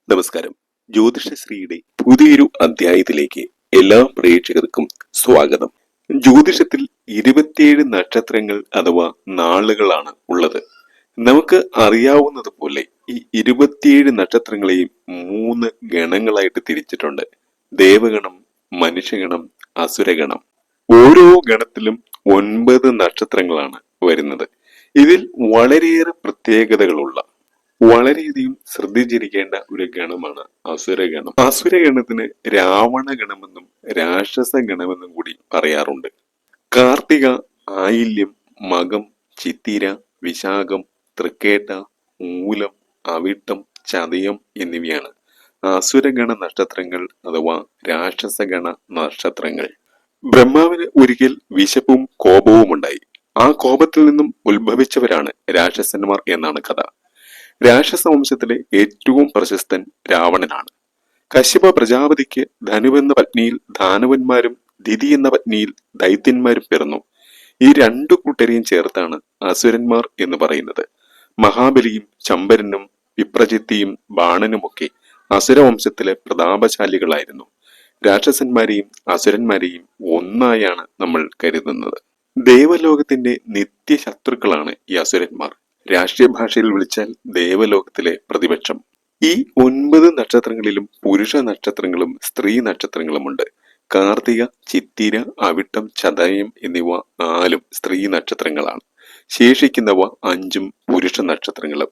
നമസ്കാരം. ജ്യോതിഷശ്രീയുടെ പുതിയൊരു അധ്യായത്തിലേക്ക് എല്ലാ പ്രേക്ഷകർക്കും സ്വാഗതം. ജ്യോതിഷത്തിൽ 27 നക്ഷത്രങ്ങൾ അഥവാ നാളുകളാണ് ഉള്ളത്. നമുക്ക് അറിയാവുന്നതുപോലെ ഈ 27 നക്ഷത്രങ്ങളെയും 3 ഗണങ്ങളായിട്ട് തിരിച്ചിട്ടുണ്ട്. ദേവഗണം, മനുഷ്യഗണം, അസുരഗണം. ഓരോ ഗണത്തിലും 9 നക്ഷത്രങ്ങളാണ് വരുന്നത്. ഇതിൽ വളരെയേറെ പ്രത്യേകതകളുള്ള, വളരെയധികം ശ്രദ്ധിച്ചിരിക്കേണ്ട ഒരു ഗണമാണ് അസുരഗണം. അസുരഗണത്തിന് രാവണ ഗണമെന്നും രാക്ഷസ ഗണമെന്നും കൂടി പറയാറുണ്ട്. കാർത്തിക, ആയില്യം, മകം, ചിത്തിര, വിശാഖം, തൃക്കേട്ട, മൂലം, അവിട്ടം, ചതയം എന്നിവയാണ് അസുരഗണ നക്ഷത്രങ്ങൾ അഥവാ രാക്ഷസഗണ നക്ഷത്രങ്ങൾ. ബ്രഹ്മാവിന് ഒരിക്കൽ വിശപ്പും കോപവും ഉണ്ടായി. ആ കോപത്തിൽ നിന്നും ഉത്ഭവിച്ചവരാണ് രാക്ഷസന്മാർ എന്നാണ് കഥ. രാക്ഷസ വംശത്തിലെ ഏറ്റവും പ്രശസ്തൻ രാവണനാണ്. കശ്യപ പ്രജാപതിക്ക് ധനു എന്ന പത്നിയിൽ ദാനവന്മാരും ദിതി എന്ന പത്നിയിൽ ദൈത്യന്മാരും പിറന്നു. ഈ രണ്ടു കൂട്ടരെയും ചേർത്താണ് അസുരന്മാർ എന്ന് പറയുന്നത്. മഹാബലിയും ചമ്പരനും വിപ്രജിത്തിയും ബാണനുമൊക്കെ അസുരവംശത്തിലെ പ്രതാപശാലികളായിരുന്നു. രാക്ഷസന്മാരെയും അസുരന്മാരെയും ഒന്നായാണ് നമ്മൾ കരുതുന്നത്. ദേവലോകത്തിന്റെ നിത്യശത്രുക്കളാണ് ഈ അസുരന്മാർ. രാഷ്ട്രീയ ഭാഷയിൽ വിളിച്ചാൽ ദേവലോകത്തിലെ പ്രതിപക്ഷം. ഈ 9 നക്ഷത്രങ്ങളിലും പുരുഷ നക്ഷത്രങ്ങളും സ്ത്രീ നക്ഷത്രങ്ങളുമുണ്ട്. കാർത്തിക, ചിത്തിര, അവിട്ടം, ചതയം എന്നിവ 4 സ്ത്രീ നക്ഷത്രങ്ങളാണ്. ശേഷിക്കുന്നവ 5 പുരുഷ നക്ഷത്രങ്ങളും.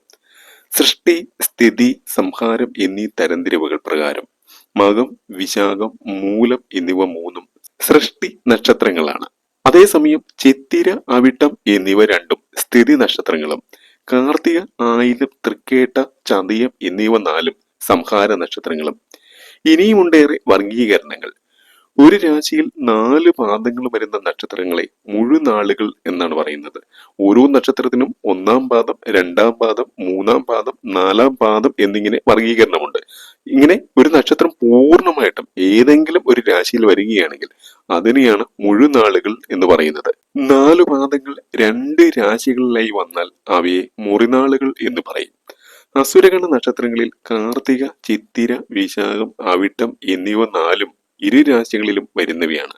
സൃഷ്ടി, സ്ഥിതി, സംഹാരം എന്നീ തരംതിരിവുകൾ പ്രകാരം മകം, വിശാഖം, മൂലം എന്നിവ 3 സൃഷ്ടി നക്ഷത്രങ്ങളാണ്. അതേസമയം ചിത്തിര, അവിട്ടം എന്നിവ 2 സ്ഥിതി നക്ഷത്രങ്ങളും. കാർത്തിക, ആയില്യം, തൃക്കേട്ട, ചതയം എന്നിവ 4 സംഹാര നക്ഷത്രങ്ങളും. ഇനിയുമുണ്ടേറെ വർഗീകരണങ്ങൾ. ഒരു രാശിയിൽ 4 പാദങ്ങൾ വരുന്ന നക്ഷത്രങ്ങളെ മുഴുനാളുകൾ എന്നാണ് പറയുന്നത്. ഓരോ നക്ഷത്രത്തിനും 1-ാം പാദം, 2-ാം പാദം, 3-ാം പാദം, 4-ാം പാദം എന്നിങ്ങനെ വർഗീകരണമുണ്ട്. ഇങ്ങനെ ഒരു നക്ഷത്രം പൂർണ്ണമായിട്ടും ഏതെങ്കിലും ഒരു രാശിയിൽ വരികയാണെങ്കിൽ അതിനെയാണ് മുഴുനാളുകൾ എന്ന് പറയുന്നത്. 4 പാദങ്ങൾ 2 രാശികളിലായി വന്നാൽ അവയെ മുറിനാളുകൾ എന്ന് പറയും. അസുരഗണ നക്ഷത്രങ്ങളിൽ കാർത്തിക, ചിത്തിര, വിശാഖം, അവിട്ടം എന്നിവ 4 ഇരു രാശികളിലും വരുന്നവയാണ്.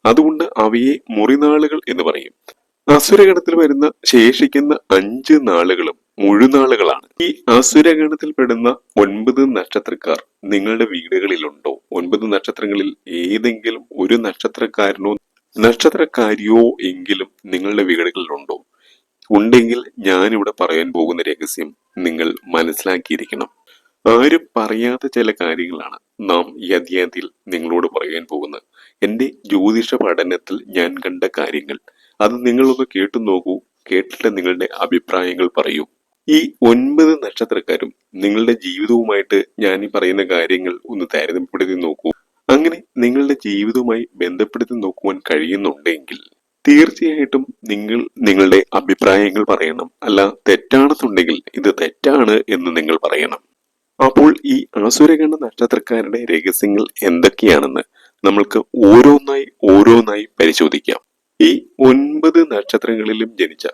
അതുകൊണ്ട് അവയെ മുറിനാളുകൾ എന്ന് പറയും. അസുരഗണത്തിൽ വരുന്ന ശേഷിക്കുന്ന 5 നാളുകളും മുഴുനാളുകളാണ്. ഈ അസുരഗണത്തിൽ പെടുന്ന 9 നക്ഷത്രക്കാർ നിങ്ങളുടെ വീടുകളിലുണ്ടോ? 9 നക്ഷത്രങ്ങളിൽ ഏതെങ്കിലും ഒരു നക്ഷത്രക്കാരനോ നക്ഷത്രക്കാരിയോ എങ്കിലും നിങ്ങളുടെ വീടുകളിലുണ്ടോ? ഉണ്ടെങ്കിൽ ഞാനിവിടെ പറയാൻ പോകുന്ന രഹസ്യം നിങ്ങൾ മനസ്സിലാക്കിയിരിക്കണം. ആരും പറയാത്ത ചില കാര്യങ്ങളാണ് നാം ഈ അധ്യായത്തിൽ നിങ്ങളോട് പറയാൻ പോകുന്നത്. എന്റെ ജ്യോതിഷ പഠനത്തിൽ ഞാൻ കണ്ട കാര്യങ്ങൾ. അത് നിങ്ങളൊന്ന് കേട്ടു നോക്കൂ. കേട്ടിട്ട് നിങ്ങളുടെ അഭിപ്രായങ്ങൾ പറയൂ. ഈ 9 നക്ഷത്രക്കാരും നിങ്ങളുടെ ജീവിതവുമായിട്ട് ഞാൻ ഈ പറയുന്ന കാര്യങ്ങൾ ഒന്ന് താരതമ്യപ്പെടുത്തി നോക്കൂ. അങ്ങനെ നിങ്ങളുടെ ജീവിതവുമായി ബന്ധപ്പെടുത്തി നോക്കുവാൻ കഴിയുന്നുണ്ടെങ്കിൽ തീർച്ചയായിട്ടും നിങ്ങൾ നിങ്ങളുടെ അഭിപ്രായങ്ങൾ പറയണം. അല്ല, തെറ്റാണെന്നുണ്ടെങ്കിൽ ഇത് തെറ്റാണ് എന്ന് നിങ്ങൾ പറയണം. അപ്പോൾ ഈ അസുരഗണ നക്ഷത്രക്കാരുടെ രഹസ്യങ്ങൾ എന്തൊക്കെയാണെന്ന് നമ്മൾക്ക് ഓരോന്നായി പരിശോധിക്കാം. ഈ 9 നക്ഷത്രങ്ങളിലും ജനിച്ച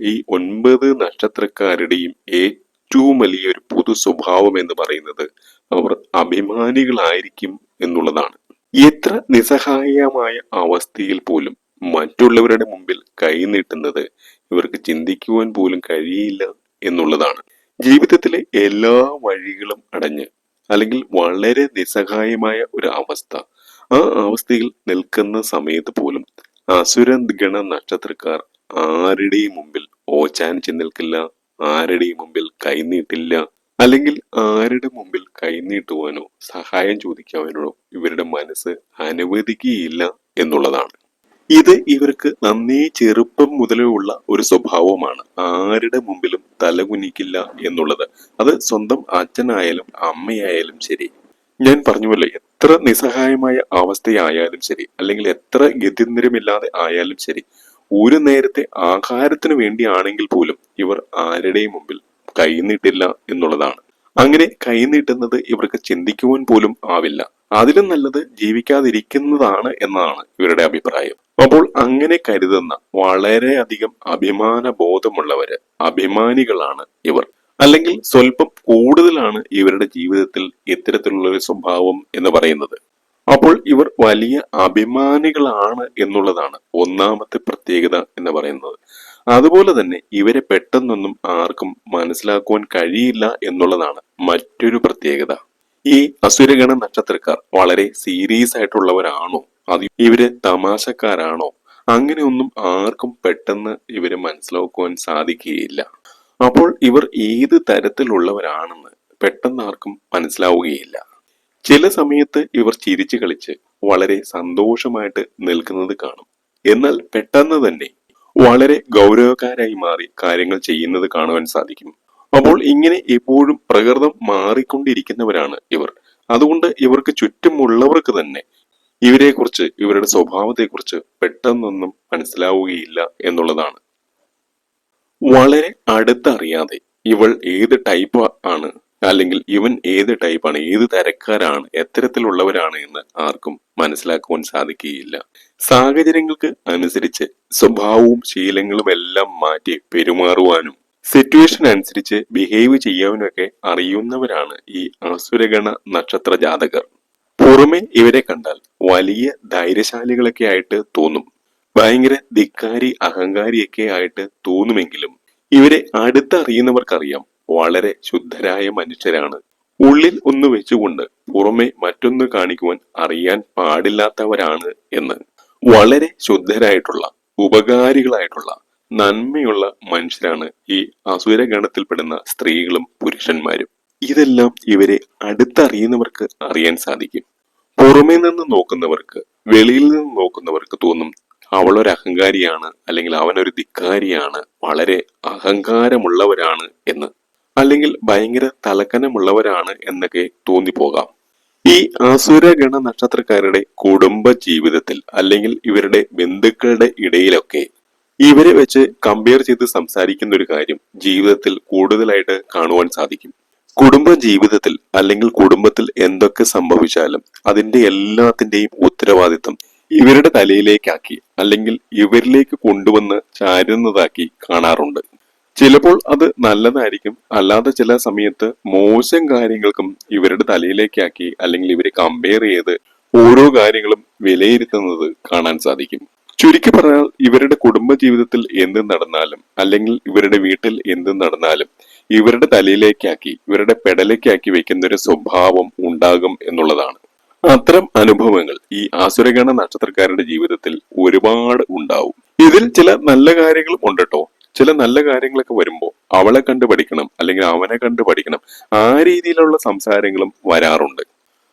ഈ 9 നക്ഷത്രക്കാരുടെയും ഏറ്റവും വലിയൊരു പൊതു സ്വഭാവം എന്ന് പറയുന്നത് അവർ അഭിമാനികളായിരിക്കും എന്നുള്ളതാണ്. എത്ര നിസ്സഹായമായ അവസ്ഥയിൽ പോലും മറ്റുള്ളവരുടെ മുമ്പിൽ കൈനീട്ടുന്നത് ഇവർക്ക് ചിന്തിക്കുവാൻ പോലും കഴിയില്ല എന്നുള്ളതാണ്. ജീവിതത്തിലെ എല്ലാ വഴികളും അടഞ്ഞ് അല്ലെങ്കിൽ വളരെ നിസ്സഹായമായ ഒരു അവസ്ഥ, ആ അവസ്ഥയിൽ നിൽക്കുന്ന സമയത്ത് പോലും അസുരഗണ നക്ഷത്രക്കാർ ആരുടെയും മുമ്പിൽ ഓച്ചാനിച്ച് നിൽക്കില്ല, ആരുടെയും മുമ്പിൽ കൈനീട്ടില്ല, അല്ലെങ്കിൽ ആരുടെ മുമ്പിൽ കൈനീട്ടുവാനോ സഹായം ചോദിക്കുവാനോ ഇവരുടെ മനസ്സ് അനുവദിക്കുകയില്ല എന്നുള്ളതാണ്. ഇത് ഇവർക്ക് നന്നേ ചെറുപ്പം മുതലേ ഉള്ള ഒരു സ്വഭാവമാണ്. ആരുടെ മുമ്പിലും തലകുനിക്കില്ല എന്നുള്ളത്. അത് സ്വന്തം അച്ഛനായാലും അമ്മയായാലും ശരി. ഞാൻ പറഞ്ഞുവല്ലോ, എത്ര നിസ്സഹായമായ അവസ്ഥയായാലും ശരി, അല്ലെങ്കിൽ എത്ര ഗത്യന്തരമില്ലാതെ ആയാലും ശരി, ഒരു നേരത്തെ ആഹാരത്തിന് വേണ്ടിയാണെങ്കിൽ പോലും ഇവർ ആരുടെയും മുമ്പിൽ കൈനീട്ടില്ല എന്നുള്ളതാണ്. അങ്ങനെ കൈനീട്ടുന്നത് ഇവർക്ക് ചിന്തിക്കുവാൻ പോലും ആവില്ല. അതിലും നല്ലത് ജീവിക്കാതിരിക്കുന്നതാണ് എന്നാണ് ഇവരുടെ അഭിപ്രായം. അപ്പോൾ അങ്ങനെ കരുതുന്ന വളരെയധികം അഭിമാന ബോധമുള്ളവര്, അഭിമാനികളാണ് ഇവർ. അല്ലെങ്കിൽ സ്വല്പം കൂടുതലാണ് ഇവരുടെ ജീവിതത്തിൽ ഇത്തരത്തിലുള്ള ഒരു സ്വഭാവം എന്ന് പറയുന്നത്. അപ്പോൾ ഇവർ വലിയ അഭിമാനികളാണ് എന്നുള്ളതാണ് ഒന്നാമത്തെ പ്രത്യേകത എന്ന് പറയുന്നത്. അതുപോലെ തന്നെ ഇവരെ പെട്ടെന്നൊന്നും ആർക്കും മനസ്സിലാക്കുവാൻ കഴിയില്ല എന്നുള്ളതാണ് മറ്റൊരു പ്രത്യേകത. ഈ അസുരഗണ നക്ഷത്രക്കാർ വളരെ സീരിയസ് ആയിട്ടുള്ളവരാണോ, അത് ഇവര് തമാശക്കാരാണോ, അങ്ങനെയൊന്നും ആർക്കും പെട്ടെന്ന് ഇവരെ മനസ്സിലാക്കുവാൻ സാധിക്കുകയില്ല. അപ്പോൾ ഇവർ ഏത് തരത്തിലുള്ളവരാണെന്ന് പെട്ടെന്ന് ആർക്കും മനസ്സിലാവുകയില്ല. ചില സമയത്ത് ഇവർ ചിരിച്ചു കളിച്ച് വളരെ സന്തോഷമായിട്ട് നിൽക്കുന്നത് കാണും. എന്നാൽ പെട്ടെന്ന് തന്നെ വളരെ ഗൗരവക്കാരായി മാറി കാര്യങ്ങൾ ചെയ്യുന്നത് കാണുവാൻ സാധിക്കും. അപ്പോൾ ഇങ്ങനെ എപ്പോഴും പ്രകൃതം മാറിക്കൊണ്ടിരിക്കുന്നവരാണ് ഇവർ. അതുകൊണ്ട് ഇവർക്ക് ചുറ്റുമുള്ളവർക്ക് തന്നെ ഇവരെക്കുറിച്ച്, ഇവരുടെ സ്വഭാവത്തെക്കുറിച്ച് പെട്ടെന്നൊന്നും മനസ്സിലാവുകയില്ല എന്നുള്ളതാണ്. വളരെ അടുത്തറിയാതെ ഇവൾ ഏത് ടൈപ്പ് ആണ്, അല്ലെങ്കിൽ ഇവൻ ഏത് ടൈപ്പാണ്, ഏത് തരക്കാരാണ്, എത്തരത്തിലുള്ളവരാണ് എന്ന് ആർക്കും മനസ്സിലാക്കുവാൻ സാധിക്കുകയില്ല. സാഹചര്യങ്ങൾക്ക് അനുസരിച്ച് സ്വഭാവവും ശീലങ്ങളും എല്ലാം മാറ്റി പെരുമാറുവാനും സിറ്റുവേഷൻ അനുസരിച്ച് ബിഹേവ് ചെയ്യാനൊക്കെ അറിയുന്നവരാണ് ഈ അസുരഗണ നക്ഷത്ര ജാതകർ. പുറമെ ഇവരെ കണ്ടാൽ വലിയ ധൈര്യശാലികളൊക്കെ ആയിട്ട് തോന്നും, ഭയങ്കര ധിക്കാരി അഹങ്കാരിയൊക്കെ ആയിട്ട് തോന്നുമെങ്കിലും ഇവരെ അടുത്തറിയുന്നവർക്കറിയാം വളരെ ശുദ്ധരായ മനുഷ്യരാണ്. ഉള്ളിൽ ഒന്ന് വെച്ചുകൊണ്ട് പുറമെ മറ്റൊന്ന് കാണിക്കുവാൻ അറിയാൻ പാടില്ലാത്തവരാണ് എന്ന്. വളരെ ശുദ്ധരായിട്ടുള്ള, ഉപകാരികളായിട്ടുള്ള, നന്മയുള്ള മനുഷ്യരാണ് ഈ അസുരഗണത്തിൽപ്പെടുന്ന സ്ത്രീകളും പുരുഷന്മാരും. ഇതെല്ലാം ഇവരെ അടുത്തറിയുന്നവർക്ക് അറിയാൻ സാധിക്കും. പുറമേ നിന്ന് നോക്കുന്നവർക്ക്, വെളിയിൽ നിന്ന് നോക്കുന്നവർക്ക് തോന്നും അവളൊരു അഹങ്കാരിയാണ്, അല്ലെങ്കിൽ അവനൊരു ധിക്കാരിയാണ്, വളരെ അഹങ്കാരമുള്ളവരാണ് എന്ന്, അല്ലെങ്കിൽ ഭയങ്കര തലക്കനമുള്ളവരാണ് എന്നൊക്കെ തോന്നിപ്പോകാം. ഈ അസുരഗണ നക്ഷത്രക്കാരുടെ കുടുംബ ജീവിതത്തിൽ, അല്ലെങ്കിൽ ഇവരുടെ ബന്ധുക്കളുടെ ഇടയിലൊക്കെ ഇവരെ വെച്ച് കമ്പയർ ചെയ്ത് സംസാരിക്കുന്ന ഒരു കാര്യം ജീവിതത്തിൽ കൂടുതലായിട്ട് കാണുവാൻ സാധിക്കും. കുടുംബ ജീവിതത്തിൽ അല്ലെങ്കിൽ കുടുംബത്തിൽ എന്തൊക്കെ സംഭവിച്ചാലും അതിന്റെ എല്ലാത്തിന്റെയും ഉത്തരവാദിത്വം ഇവരുടെ തലയിലേക്കാക്കി, അല്ലെങ്കിൽ ഇവരിലേക്ക് കൊണ്ടുവന്ന് ചാരുന്നതാക്കി കാണാറുണ്ട്. ചിലപ്പോൾ അത് നല്ലതായിരിക്കും, അല്ലാതെ ചില സമയത്ത് മോശം കാര്യങ്ങൾക്കും ഇവരുടെ തലയിലേക്കാക്കി, അല്ലെങ്കിൽ ഇവരെ കമ്പയർ ചെയ്ത് ഓരോ കാര്യങ്ങളും വിലയിരുത്തുന്നത് കാണാൻ സാധിക്കും. ചുരുക്കി പറഞ്ഞാൽ ഇവരുടെ കുടുംബ ജീവിതത്തിൽ എന്ത് നടന്നാലും, അല്ലെങ്കിൽ ഇവരുടെ വീട്ടിൽ എന്ത് നടന്നാലും ഇവരുടെ തലയിലേക്കാക്കി, ഇവരുടെ പെടലേക്കാക്കി വെക്കുന്ന ഒരു സ്വഭാവം ഉണ്ടാകും എന്നുള്ളതാണ്. അത്തരം അനുഭവങ്ങൾ ഈ ആസുരഗണ നക്ഷത്രക്കാരുടെ ജീവിതത്തിൽ ഒരുപാട് ഉണ്ടാവും. ഇതിൽ ചില നല്ല കാര്യങ്ങളും ഉണ്ട് കേട്ടോ. ചില നല്ല കാര്യങ്ങളൊക്കെ വരുമ്പോൾ അവളെ കണ്ടു പഠിക്കണം, അല്ലെങ്കിൽ അവനെ കണ്ടു പഠിക്കണം, ആ രീതിയിലുള്ള സംസാരങ്ങളും വരാറുണ്ട്.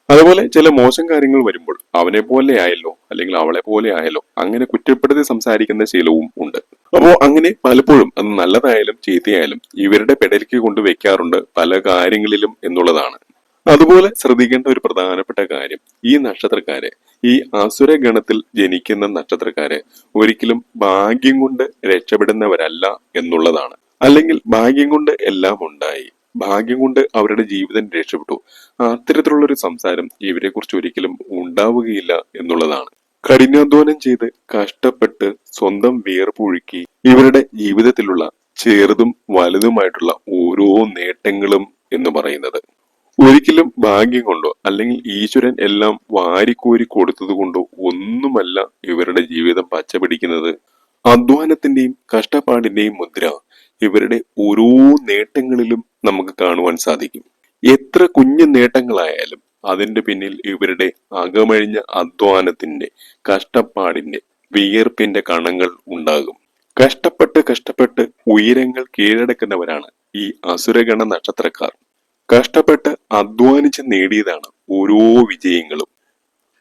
അതുപോലെ ചില മോശം കാര്യങ്ങൾ വരുമ്പോൾ അവനെ പോലെ ആയല്ലോ, അല്ലെങ്കിൽ അവളെ പോലെ ആയല്ലോ, അങ്ങനെ കുറ്റപ്പെടുത്തി സംസാരിക്കുന്ന ശീലവും ഉണ്ട്. അപ്പോ അങ്ങനെ പലപ്പോഴും അത് നല്ലതായാലും ചീത്തയായാലും ഇവരുടെ പെടലിക്ക് കൊണ്ട് വെക്കാറുണ്ട് പല കാര്യങ്ങളിലും എന്നുള്ളതാണ്. അതുപോലെ ശ്രദ്ധിക്കേണ്ട ഒരു പ്രധാനപ്പെട്ട കാര്യം, ഈ നക്ഷത്രക്കാരെ, ഈ അസുര ഗണത്തിൽ ജനിക്കുന്ന നക്ഷത്രക്കാരെ ഒരിക്കലും ഭാഗ്യം കൊണ്ട് രക്ഷപ്പെടുന്നവരല്ല എന്നുള്ളതാണ്. അല്ലെങ്കിൽ ഭാഗ്യം കൊണ്ട് എല്ലാം ഉണ്ടായി, ഭാഗ്യം കൊണ്ട് അവരുടെ ജീവിതം രക്ഷപ്പെട്ടു, അത്തരത്തിലുള്ള ഒരു സംസാരം ഇവരെ കുറിച്ച് ഒരിക്കലും ഉണ്ടാവുകയില്ല എന്നുള്ളതാണ്. കഠിനാധ്വാനം ചെയ്ത് കഷ്ടപ്പെട്ട് സ്വന്തം വിയർപ്പൊഴുക്കി ഇവരുടെ ജീവിതത്തിലുള്ള ചെറുതും വലുതുമായിട്ടുള്ള ഓരോ നേട്ടങ്ങളും എന്ന് പറയുന്നത് ഒരിക്കലും ഭാഗ്യം കൊണ്ടോ, അല്ലെങ്കിൽ ഈശ്വരൻ എല്ലാം വാരിക്കോരി കൊടുത്തത് കൊണ്ടോ ഒന്നുമല്ല ഇവരുടെ ജീവിതം പച്ചപിടിക്കുന്നത്. അധ്വാനത്തിന്റെയും കഷ്ടപ്പാടിന്റെയും മുദ്ര ഇവരുടെ ഓരോ നേട്ടങ്ങളിലും നമുക്ക് കാണുവാൻ സാധിക്കും. എത്ര കുഞ്ഞു നേട്ടങ്ങളായാലും അതിന്റെ പിന്നിൽ ഇവരുടെ അകമഴിഞ്ഞ അധ്വാനത്തിന്റെ, കഷ്ടപ്പാടിന്റെ, വിയർപ്പിന്റെ കണങ്ങൾ ഉണ്ടാകും. കഷ്ടപ്പെട്ട് കഷ്ടപ്പെട്ട് ഉയരങ്ങൾ കീഴടക്കുന്നവരാണ് ഈ അസുരഗണ നക്ഷത്രക്കാർ. കഷ്ടപ്പെട്ട് അധ്വാനിച്ച് നേടിയതാണ് ഓരോ വിജയങ്ങളും.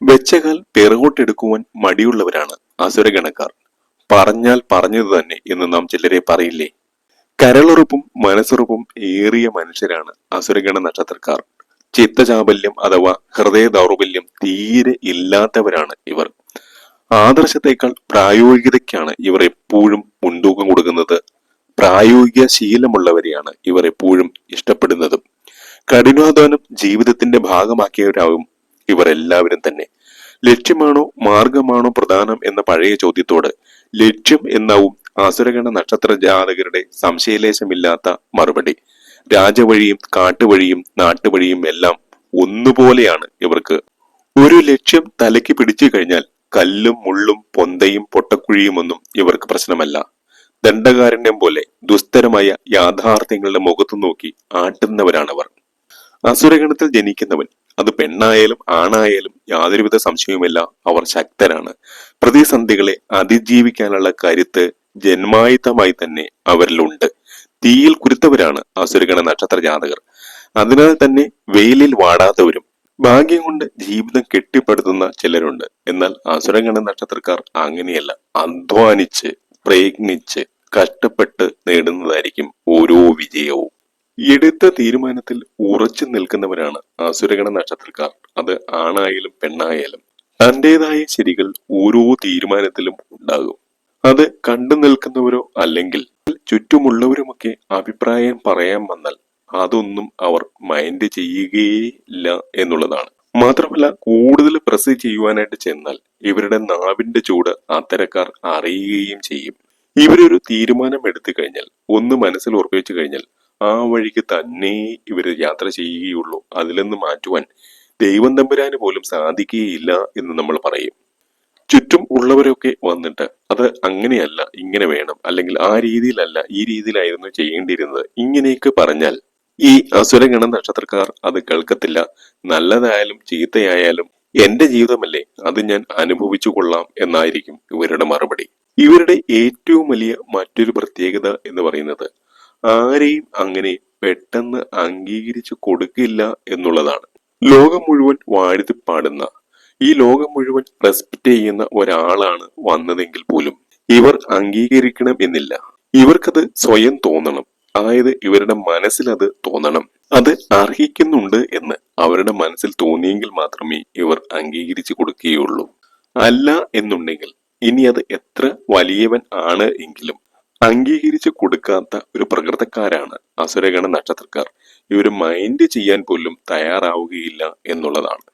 വെച്ചകാൽ പിറകോട്ടെടുക്കുവാൻ മടിയുള്ളവരാണ് അസുരഗണക്കാർ. പറഞ്ഞാൽ പറഞ്ഞത് തന്നെ എന്ന് നാം ചിലരെ പറയില്ലേ. കരളുറപ്പും മനസ്സുറപ്പും ഏറിയ മനുഷ്യരാണ് അസുരഗണ നക്ഷത്രക്കാർ. ചിത്തചാബല്യം അഥവാ ഹൃദയ ദൗർബല്യം തീരെ ഇല്ലാത്തവരാണ് ഇവർ. ആദർശത്തെക്കാൾ പ്രായോഗികതയ്ക്കാണ് ഇവർ എപ്പോഴും മുൻതൂക്കം കൊടുക്കുന്നത്. പ്രായോഗിക ശീലമുള്ളവരെയാണ് ഇവർ എപ്പോഴും ഇഷ്ടപ്പെടുന്നതും. കഠിനാധ്വാനം ജീവിതത്തിന്റെ ഭാഗമാക്കിയവരാകും ഇവർ എല്ലാവരും തന്നെ. ലക്ഷ്യമാണോ മാർഗമാണോ പ്രധാനം എന്ന പഴയ ചോദ്യത്തോട് ലക്ഷ്യം എന്നാവും അസുരഗണ നക്ഷത്ര ജാതകരുടെ സംശയലേശമില്ലാത്ത മറുപടി. രാജവഴിയും കാട്ടുവഴിയും നാട്ടുവഴിയും എല്ലാം ഒന്നുപോലെയാണ് ഇവർക്ക്. ഒരു ലക്ഷ്യം തലയ്ക്ക് പിടിച്ചു കഴിഞ്ഞാൽ കല്ലും മുള്ളും പൊന്തയും പൊട്ടക്കുഴിയും ഒന്നും ഇവർക്ക് പ്രശ്നമല്ല. ദണ്ഡകാരണ്യം പോലെ ദുസ്തരമായ യാഥാർത്ഥ്യങ്ങളുടെ മുഖത്തു നോക്കി ആട്ടുന്നവരാണവർ. അസുരഗണത്തിൽ ജനിക്കുന്നവൻ, അത് പെണ്ണായാലും ആണായാലും യാതൊരുവിധ സംശയവുമില്ല, അവർ ശക്തരാണ്. പ്രതിസന്ധികളെ അതിജീവിക്കാനുള്ള കരുത്ത് ജന്മായുത്തമായി തന്നെ അവരിലുണ്ട്. തീയിൽ കുരുത്തവരാണ് അസുരഗണ നക്ഷത്ര ജാതകർ. അതിനാൽ തന്നെ വെയിലിൽ വാടാത്തവരും. ഭാഗ്യം കൊണ്ട് ജീവിതം കെട്ടിപ്പടുത്തുന്ന ചിലരുണ്ട്. എന്നാൽ അസുരഗണ നക്ഷത്രക്കാർ അങ്ങനെയല്ല. അധ്വാനിച്ച് പ്രയത്നിച്ച് കഷ്ടപ്പെട്ട് നേടുന്നതായിരിക്കും ഓരോ വിജയവും. എടുത്ത തീരുമാനത്തിൽ ഉറച്ചു നിൽക്കുന്നവരാണ് അസുരഗണ നക്ഷത്രക്കാർ. അത് ആണായാലും പെണ്ണായാലും തന്റേതായ ശരികൾ ഓരോ തീരുമാനത്തിലും ഉണ്ടാകും. അത് കണ്ടു നിൽക്കുന്നവരോ അല്ലെങ്കിൽ ചുറ്റുമുള്ളവരുമൊക്കെ അഭിപ്രായം പറയാൻ വന്നാൽ അതൊന്നും അവർ മൈൻഡ് ചെയ്യുകയില്ല എന്നുള്ളതാണ്. മാത്രമല്ല, കൂടുതൽ പ്രസ് ചെയ്യുവാനായിട്ട് ചെന്നാൽ ഇവരുടെ നാവിന്റെ ചൂട് അത്തരക്കാർ അറിയുകയും ചെയ്യും. ഇവരൊരു തീരുമാനം എടുത്തു കഴിഞ്ഞാൽ, ഒന്ന് മനസ്സിൽ ഉറപ്പിച്ചു കഴിഞ്ഞാൽ ആ വഴിക്ക് തന്നെ ഇവര് യാത്ര ചെയ്യുകയുള്ളൂ. അതിലൊന്ന് മാറ്റുവാൻ ദൈവം തമ്പുരാന് പോലും സാധിക്കുകയില്ല എന്ന് നമ്മൾ പറയും. ചുറ്റും ഉള്ളവരൊക്കെ വന്നിട്ട് അത് അങ്ങനെയല്ല, ഇങ്ങനെ വേണം, അല്ലെങ്കിൽ ആ രീതിയിലല്ല, ഈ രീതിയിലായിരുന്നു ചെയ്യേണ്ടിയിരുന്നത്, ഇങ്ങനെയൊക്കെ പറഞ്ഞാൽ ഈ അസുരഗണ നക്ഷത്രക്കാർ അത് കേൾക്കത്തില്ല. നല്ലതായാലും ചീത്തയായാലും എന്റെ ജീവിതമല്ലേ, അത് ഞാൻ അനുഭവിച്ചു കൊള്ളാം എന്നായിരിക്കും ഇവരുടെ മറുപടി. ഇവരുടെ ഏറ്റവും വലിയ മറ്റൊരു പ്രത്യേകത എന്ന് പറയുന്നത് ആരെയും അങ്ങനെ പെട്ടെന്ന് അംഗീകരിച്ചു കൊടുക്കില്ല എന്നുള്ളതാണ്. ലോകം മുഴുവൻ വാഴ്ത്തിപ്പാടുന്ന, ഈ ലോകം മുഴുവൻ റെസ്പെക്ട് ചെയ്യുന്ന ഒരാളാണ് വന്നതെങ്കിൽ പോലും ഇവർ അംഗീകരിക്കണം എന്നില്ല. ഇവർക്കത് സ്വയം തോന്നണം. അതായത് ഇവരുടെ മനസ്സിൽ അത് തോന്നണം. അത് അർഹിക്കുന്നുണ്ട് എന്ന് അവരുടെ മനസ്സിൽ തോന്നിയെങ്കിൽ മാത്രമേ ഇവർ അംഗീകരിച്ചു കൊടുക്കുകയുള്ളൂ. അല്ല എന്നുണ്ടെങ്കിൽ ഇനി അത് എത്ര വലിയവൻ ആണ് എങ്കിലും അംഗീകരിച്ചു കൊടുക്കാത്ത ഒരു പ്രകൃതക്കാരാണ് അസുരഗണ നക്ഷത്രക്കാർ. ഇവര് മൈൻഡ് ചെയ്യാൻ പോലും തയ്യാറാവുകയില്ല എന്നുള്ളതാണ്.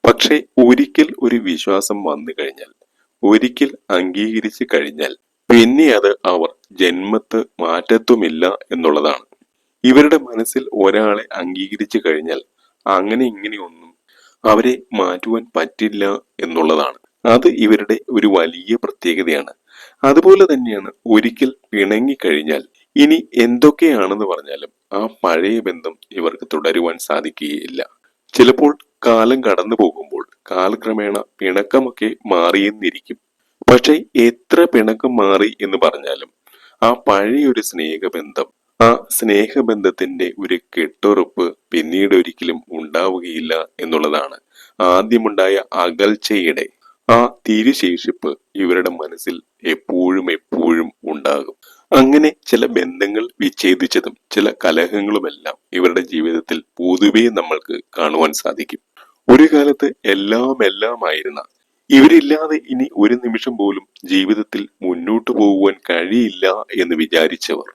പക്ഷെ ഒരിക്കൽ ഒരു വിശ്വാസം വന്നു കഴിഞ്ഞാൽ, ഒരിക്കൽ അംഗീകരിച്ചു കഴിഞ്ഞാൽ പിന്നെ അത് അവർ ജന്മത്ത് മാറ്റത്തുമില്ല എന്നുള്ളതാണ്. ഇവരുടെ മനസ്സിൽ ഒരാളെ അംഗീകരിച്ചു കഴിഞ്ഞാൽ അങ്ങനെ ഇങ്ങനെയൊന്നും അവരെ മാറ്റുവാൻ പറ്റില്ല എന്നുള്ളതാണ്. അത് ഇവരുടെ ഒരു വലിയ പ്രത്യേകതയാണ്. അതുപോലെ തന്നെയാണ് ഒരിക്കൽ പിണങ്ങിക്കഴിഞ്ഞാൽ ഇനി എന്തൊക്കെയാണെന്ന് പറഞ്ഞാലും ആ പഴയ ബന്ധം ഇവർക്ക് തുടരുവാൻ സാധിക്കുകയില്ല. ചിലപ്പോൾ കാലം കടന്നു പോകുമ്പോൾ കാലക്രമേണ പിണക്കമൊക്കെ മാറിയെന്നിരിക്കും. പക്ഷെ എത്ര പിണക്കം മാറി എന്ന് പറഞ്ഞാലും ആ പഴയൊരു സ്നേഹബന്ധം, ആ സ്നേഹബന്ധത്തിന്റെ ഒരു കെട്ടുറപ്പ് പിന്നീട് ഒരിക്കലും ഉണ്ടാവുകയില്ല എന്നുള്ളതാണ്. ആദ്യമുണ്ടായ അകൽച്ചയുടെ ആ തിരുശേഷിപ്പ് ഇവരുടെ മനസ്സിൽ എപ്പോഴും എപ്പോഴും ഉണ്ടാകും. അങ്ങനെ ചില ബന്ധങ്ങൾ വിച്ഛേദിച്ചതും ചില കലഹങ്ങളുമെല്ലാം ഇവരുടെ ജീവിതത്തിൽ പൊതുവെ നമ്മൾക്ക് കാണുവാൻ സാധിക്കും. ഒരു കാലത്ത് എല്ലാമായിരുന്ന, ഇവരില്ലാതെ ഇനി ഒരു നിമിഷം പോലും ജീവിതത്തിൽ മുന്നോട്ട് പോകുവാൻ കഴിയില്ല എന്ന് വിചാരിച്ചവർ,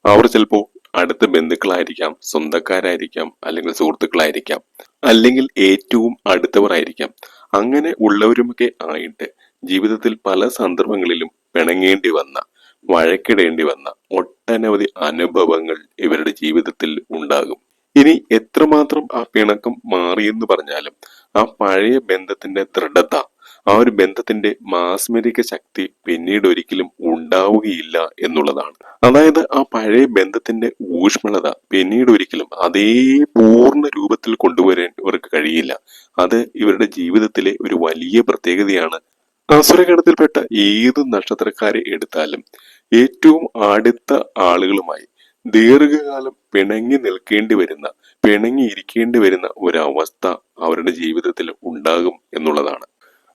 അവർ ചിലപ്പോൾ അടുത്ത ബന്ധുക്കളായിരിക്കാം, സ്വന്തക്കാരായിരിക്കാം, അല്ലെങ്കിൽ സുഹൃത്തുക്കളായിരിക്കാം, അല്ലെങ്കിൽ ഏറ്റവും അടുത്തവർ ആയിരിക്കാം. അങ്ങനെ ഉള്ളവരുമൊക്കെ ആയിട്ട് ജീവിതത്തിൽ പല സന്ദർഭങ്ങളിലും പിണങ്ങേണ്ടി വന്ന, വഴക്കിടേണ്ടി വന്ന ഒട്ടനവധി അനുഭവങ്ങൾ ഇവരുടെ ജീവിതത്തിൽ ഉണ്ടാകും. ഇനി എത്രമാത്രം ആ പിണക്കം മാറിയെന്ന് പറഞ്ഞാലും ആ പഴയ ബന്ധത്തിന്റെ ദൃഢത, ആ ഒരു ബന്ധത്തിന്റെ മാസ്മരിക ശക്തി പിന്നീട് ഒരിക്കലും ഉണ്ടാവുകയില്ല എന്നുള്ളതാണ്. അതായത് ആ പഴയ ബന്ധത്തിന്റെ ഊഷ്മളത പിന്നീട് ഒരിക്കലും അതേ പൂർണ്ണ രൂപത്തിൽ കൊണ്ടുവരാൻ ഇവർക്ക് കഴിയില്ല. അത് ഇവരുടെ ജീവിതത്തിലെ ഒരു വലിയ പ്രത്യേകതയാണ്. അസുരഗണത്തിൽപ്പെട്ട ഏത് നക്ഷത്രക്കാരെ എടുത്താലും ഏറ്റവും അടുത്ത ആളുകളുമായി ദീർഘകാലം പിണങ്ങി നിൽക്കേണ്ടി വരുന്ന, പിണങ്ങിയിരിക്കേണ്ടി വരുന്ന ഒരവസ്ഥ അവരുടെ ജീവിതത്തിൽ ഉണ്ടാകും എന്നുള്ളതാണ്.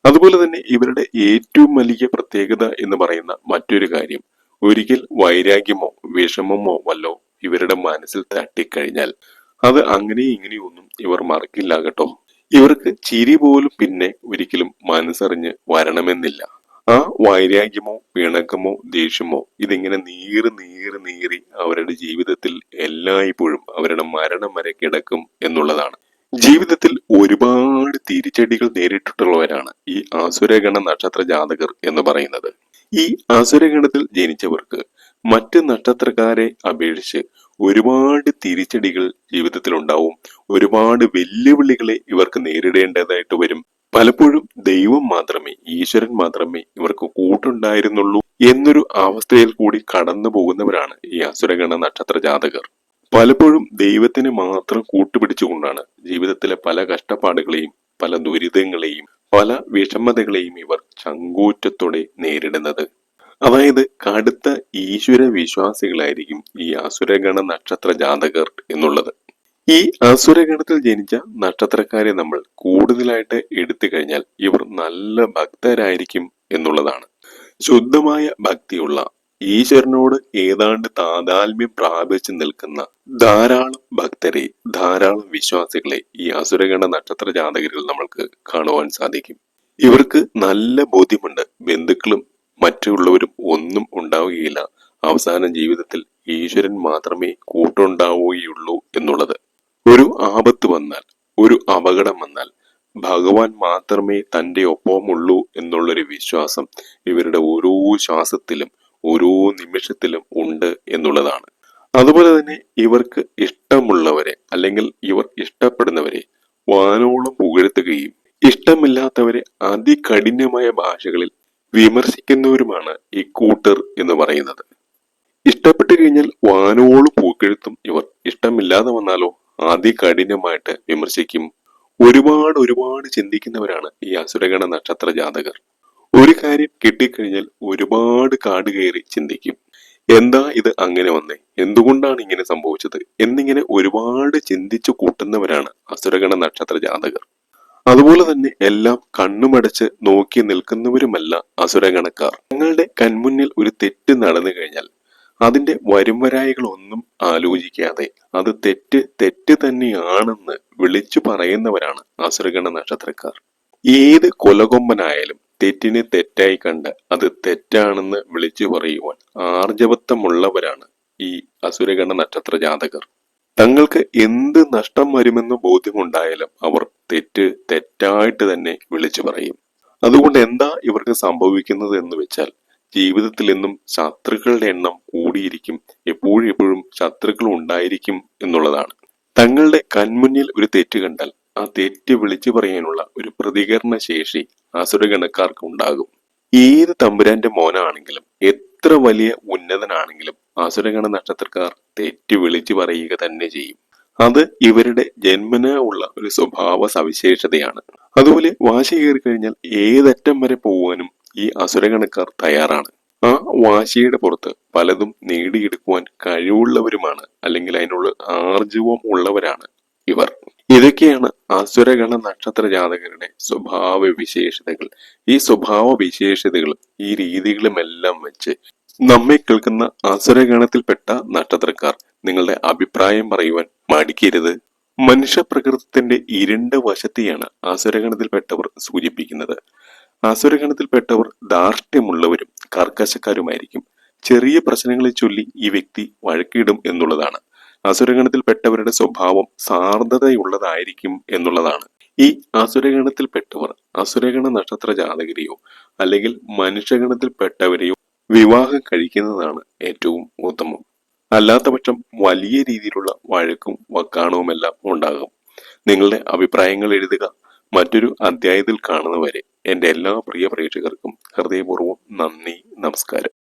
അതുപോലെ തന്നെ ഇവരുടെ ഏറ്റവും വലിയ പ്രത്യേകത എന്ന് പറയുന്ന മറ്റൊരു കാര്യം, ഒരിക്കൽ വൈരാഗ്യമോ വിഷമമോ വല്ലോ ഇവരുടെ മനസ്സിൽ തട്ടിക്കഴിഞ്ഞാൽ അത് അങ്ങനെ ഇങ്ങനെയൊന്നും ഇവർ മറക്കില്ല കേട്ടോ. ഇവർക്ക് ചിരി പോലും പിന്നെ ഒരിക്കലും മനസ്സറിഞ്ഞ് വരണമെന്നില്ല. ആ വൈരാഗ്യമോ പിണക്കമോ ദേഷ്യമോ ഇതിങ്ങനെ നീറി അവരുടെ ജീവിതത്തിൽ എല്ലായ്പ്പോഴും അവരുടെ മരണം വരെ കിടക്കും എന്നുള്ളതാണ്. ജീവിതത്തിൽ ഒരുപാട് തിരിച്ചടികൾ നേരിട്ടിട്ടുള്ളവരാണ് ഈ അസുരഗണ നക്ഷത്ര ജാതകർ എന്ന് പറയുന്നത്. ഈ അസുരഗണത്തിൽ ജനിച്ചവർക്ക് മറ്റ് നക്ഷത്രക്കാരെ അപേക്ഷിച്ച് ഒരുപാട് തിരിച്ചടികൾ ജീവിതത്തിൽ ഉണ്ടാവും. ഒരുപാട് വെല്ലുവിളികളെ ഇവർക്ക് നേരിടേണ്ടതായിട്ട് വരും. പലപ്പോഴും ദൈവം മാത്രമേ, ഈശ്വരൻ മാത്രമേ ഇവർക്ക് കൂട്ടുണ്ടായിരുന്നുള്ളൂ എന്നൊരു അവസ്ഥയിൽ കൂടി കടന്നു പോകുന്നവരാണ് ഈ അസുരഗണ നക്ഷത്ര ജാതകർ. പലപ്പോഴും ദൈവത്തിന് മാത്രം കൂട്ടുപിടിച്ചുകൊണ്ടാണ് ജീവിതത്തിലെ പല കഷ്ടപ്പാടുകളെയും പല ദുരിതങ്ങളെയും പല വിഷമതകളെയും ഇവർ ചങ്കൂറ്റത്തോടെ നേരിടുന്നത്. അതായത് കടുത്ത ഈശ്വര വിശ്വാസികളായിരിക്കും ഈ അസുരഗണ നക്ഷത്ര ജാതകർ എന്നുള്ളത്. ഈ അസുരഗണത്തിൽ ജനിച്ച നക്ഷത്രക്കാരെ നമ്മൾ കൂടുതലായിട്ട് എടുത്തു കഴിഞ്ഞാൽ ഇവർ നല്ല ഭക്തരായിരിക്കും എന്നുള്ളതാണ്. ശുദ്ധമായ ഭക്തിയുള്ള, ഈശ്വരനോട് ഏതാണ്ട് താതാത്മ്യം പ്രാപിച്ചു നിൽക്കുന്ന ധാരാളം ഭക്തരെ, ധാരാളം വിശ്വാസികളെ ഈ അസുരഗണ നക്ഷത്ര ജാതകരിൽ നമ്മൾക്ക് കാണുവാൻ സാധിക്കും. ഇവർക്ക് നല്ല ബോധ്യമുണ്ട്, ബന്ധുക്കളും മറ്റുള്ളവരും ഒന്നും ഉണ്ടാവുകയില്ല, അവസാന ജീവിതത്തിൽ ഈശ്വരൻ മാത്രമേ കൂട്ടുണ്ടാവുകയുള്ളൂ എന്നുള്ളത്. ഒരു ആപത്ത് വന്നാൽ, ഒരു അപകടം വന്നാൽ ഭഗവാൻ മാത്രമേ തന്റെ ഒപ്പമുള്ളൂ എന്നുള്ളൊരു വിശ്വാസം ഇവരുടെ ഓരോ ശ്വാസത്തിലും ഓരോ നിമിഷത്തിലും ഉണ്ട് എന്നുള്ളതാണ്. അതുപോലെ തന്നെ ഇവർക്ക് ഇഷ്ടമുള്ളവരെ അല്ലെങ്കിൽ ഇവർ ഇഷ്ടപ്പെടുന്നവരെ വാനോളം പുകഴ്ത്തുകയും ഇഷ്ടമില്ലാത്തവരെ അതികഠിനമായ ഭാഷകളിൽ വിമർശിക്കുന്നവരുമാണ് ഈ കൂട്ടർ എന്ന് പറയുന്നത്. ഇഷ്ടപ്പെട്ടു കഴിഞ്ഞാൽ വാനോളം പുകഴ്ത്തും ഇവർ, ഇഷ്ടമില്ലാതെ വന്നാലോ അതികഠിനമായിട്ട് വിമർശിക്കും. ഒരുപാട് ചിന്തിക്കുന്നവരാണ് ഈ അസുരഗണ നക്ഷത്ര ജാതകർ. ഒരു കാര്യം കിട്ടിക്കഴിഞ്ഞാൽ ഒരുപാട് കാട് കയറി ചിന്തിക്കും. എന്താ ഇത് അങ്ങനെ വന്നേ, എന്തുകൊണ്ടാണ് ഇങ്ങനെ സംഭവിച്ചത് എന്നിങ്ങനെ ഒരുപാട് ചിന്തിച്ചു കൂട്ടുന്നവരാണ് അസുരഗണ നക്ഷത്ര ജാതകർ. അതുപോലെ തന്നെ എല്ലാം കണ്ണുമടച്ച് നോക്കി നിൽക്കുന്നവരുമല്ല അസുരഗണക്കാർ. തങ്ങളുടെ കൺമുന്നിൽ ഒരു തെറ്റ് നടന്നു കഴിഞ്ഞാൽ അതിന്റെ വരുംവരായികളൊന്നും ആലോചിക്കാതെ അത് തെറ്റ് തന്നെയാണെന്ന് വിളിച്ചു പറയുന്നവരാണ് അസുരഗണ നക്ഷത്രക്കാർ. ഏത് കൊലകൊമ്പനായാലും തെറ്റിനെ തെറ്റായി കണ്ട് അത് തെറ്റാണെന്ന് വിളിച്ചു പറയുവാൻ ആർജവത്വമുള്ളവരാണ് ഈ അസുരഗണ നക്ഷത്ര ജാതകർ. തങ്ങൾക്ക് എന്ത് നഷ്ടം വരുമെന്ന് ബോധ്യമുണ്ടായാലും അവർ തെറ്റായിട്ട് തന്നെ വിളിച്ചു പറയും. അതുകൊണ്ട് എന്താ ഇവർക്ക് സംഭവിക്കുന്നത് എന്ന് വെച്ചാൽ ജീവിതത്തിൽ എന്നും ശത്രുക്കളുടെ എണ്ണം കൂടിയിരിക്കും, എപ്പോഴും ശത്രുക്കൾ ഉണ്ടായിരിക്കും എന്നുള്ളതാണ്. തങ്ങളുടെ കൺമുന്നിൽ ഒരു തെറ്റ് കണ്ടാൽ ആ തെറ്റ് വിളിച്ചു പറയാനുള്ള ഒരു പ്രതികരണ ശേഷി അസുരഗണക്കാർക്ക് ഉണ്ടാകും. ഏത് തമ്പുരാന്റെ മോനാണെങ്കിലും എത്ര വലിയ ഉന്നതനാണെങ്കിലും അസുരഗണ നക്ഷത്രക്കാർ തെറ്റ് വിളിച്ചു പറയുക തന്നെ ചെയ്യും. അത് ഇവരുടെ ജന്മന ഉള്ള ഒരു സ്വഭാവ സവിശേഷതയാണ്. അതുപോലെ വാശി കയറി കഴിഞ്ഞാൽ ഏതറ്റം വരെ പോവാനും ഈ അസുരഗണക്കാർ തയ്യാറാണ്. ആ വാശിയുടെ പുറത്ത് പലതും നേടിയെടുക്കുവാൻ കഴിവുള്ളവരുമാണ്, അല്ലെങ്കിൽ അതിനുള്ള ആർജവം ഉള്ളവരാണ് ഇവർ. ഇതൊക്കെയാണ് അസുരഗണ നക്ഷത്ര ജാതകരുടെ സ്വഭാവ വിശേഷതകൾ. ഈ സ്വഭാവ വിശേഷതകളും ഈ രീതികളുമെല്ലാം വെച്ച് നമ്മെ കേൾക്കുന്ന അസുരഗണത്തിൽപ്പെട്ട നക്ഷത്രക്കാർ നിങ്ങളുടെ അഭിപ്രായം പറയുവാൻ മടിക്കരുത്. മനുഷ്യ പ്രകൃതത്തിന്റെ ഇരുണ്ട വശത്തെയാണ് അസുരഗണത്തിൽപ്പെട്ടവർ സൂചിപ്പിക്കുന്നത്. അസുരഗണത്തിൽപ്പെട്ടവർ ധാർഷ്ട്യമുള്ളവരും കർക്കശക്കാരുമായിരിക്കും. ചെറിയ പ്രശ്നങ്ങളെ ചൊല്ലി ഈ വ്യക്തി വഴക്കിടും എന്നുള്ളതാണ്. അസുരഗണത്തിൽപ്പെട്ടവരുടെ സ്വഭാവം സാർദ്ധതയുള്ളതായിരിക്കും എന്നുള്ളതാണ്. ഈ അസുരഗണത്തിൽപ്പെട്ടവർ അസുരഗണ നക്ഷത്ര ജാതകരെയോ അല്ലെങ്കിൽ മനുഷ്യഗണത്തിൽപ്പെട്ടവരെയോ വിവാഹം കഴിക്കുന്നതാണ് ഏറ്റവും ഉത്തമം. അല്ലാത്ത പക്ഷം വലിയ രീതിയിലുള്ള വഴക്കും വക്കാണവുമെല്ലാം ഉണ്ടാകും. നിങ്ങളുടെ അഭിപ്രായങ്ങൾ എഴുതുക. മറ്റൊരു അധ്യായത്തിൽ കാണുന്നവരെ എന്റെ എല്ലാ പ്രിയ പ്രേക്ഷകർക്കും ഹൃദയപൂർവ്വം നന്ദി, നമസ്കാരം.